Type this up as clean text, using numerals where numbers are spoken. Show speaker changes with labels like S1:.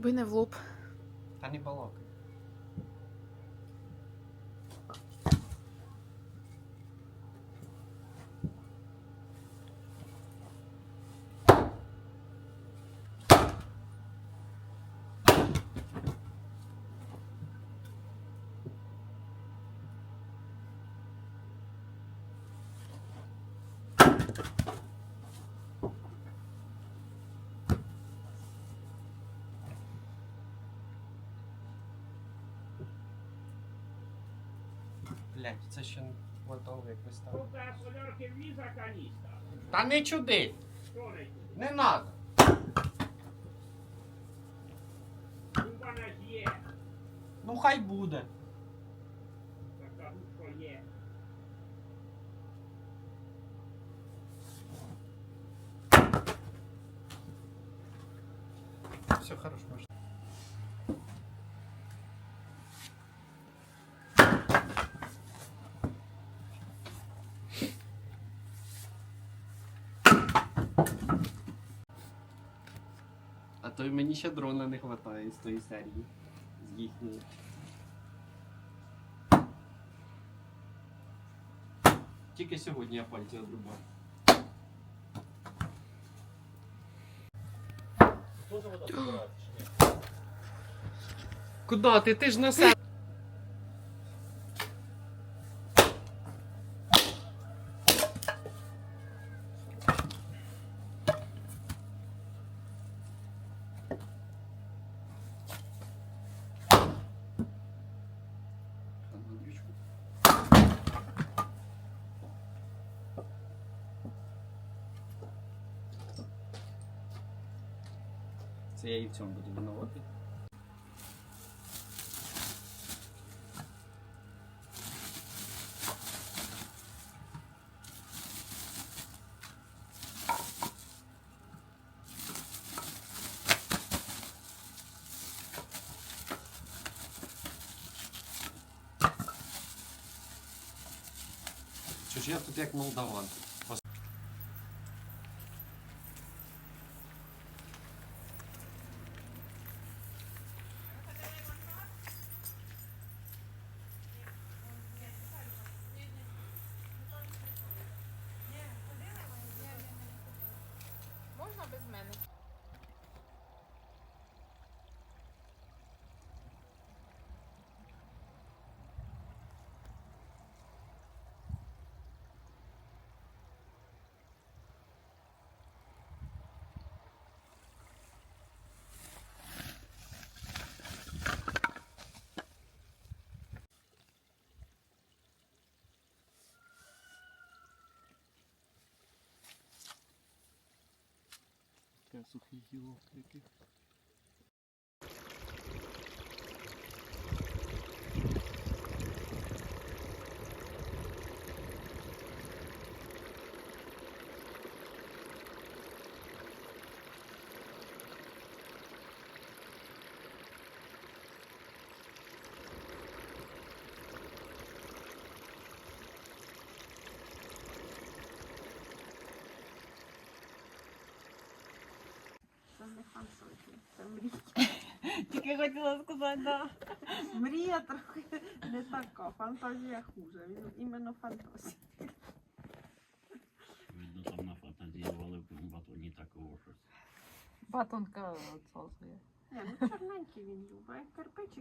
S1: Би не в лоб.
S2: Та не балакай. Блять, це ще не готово якось там.
S3: Сколько солярки вліза каністра?
S2: Та не чуди!
S3: Що не тут?
S2: Не надо!
S3: Куба нас є.
S2: Ну хай буде.
S3: Так кажу, що є.
S2: Все хорошо, можна. А то й мені ще дрона не вистачає з тої серії. З їхньої. Тільки сьогодні я пальці одрубав. Куда ти? Ти ж на себе. Це я і в цьому буду винувати. Що ж я тут як молдаван?
S1: Можна без мене?
S2: Сухий гілок який.
S4: Це не фантазія, це мрія. Тільки хотіла сказати, да. Мрія трохи не така, фантазія хуже. Він іменно фантазія.
S5: Видно, там нафантазіювали в батоні такого щось.
S1: Батонка відсосує.
S4: Не, ну чорненький він любить, як кирпичик.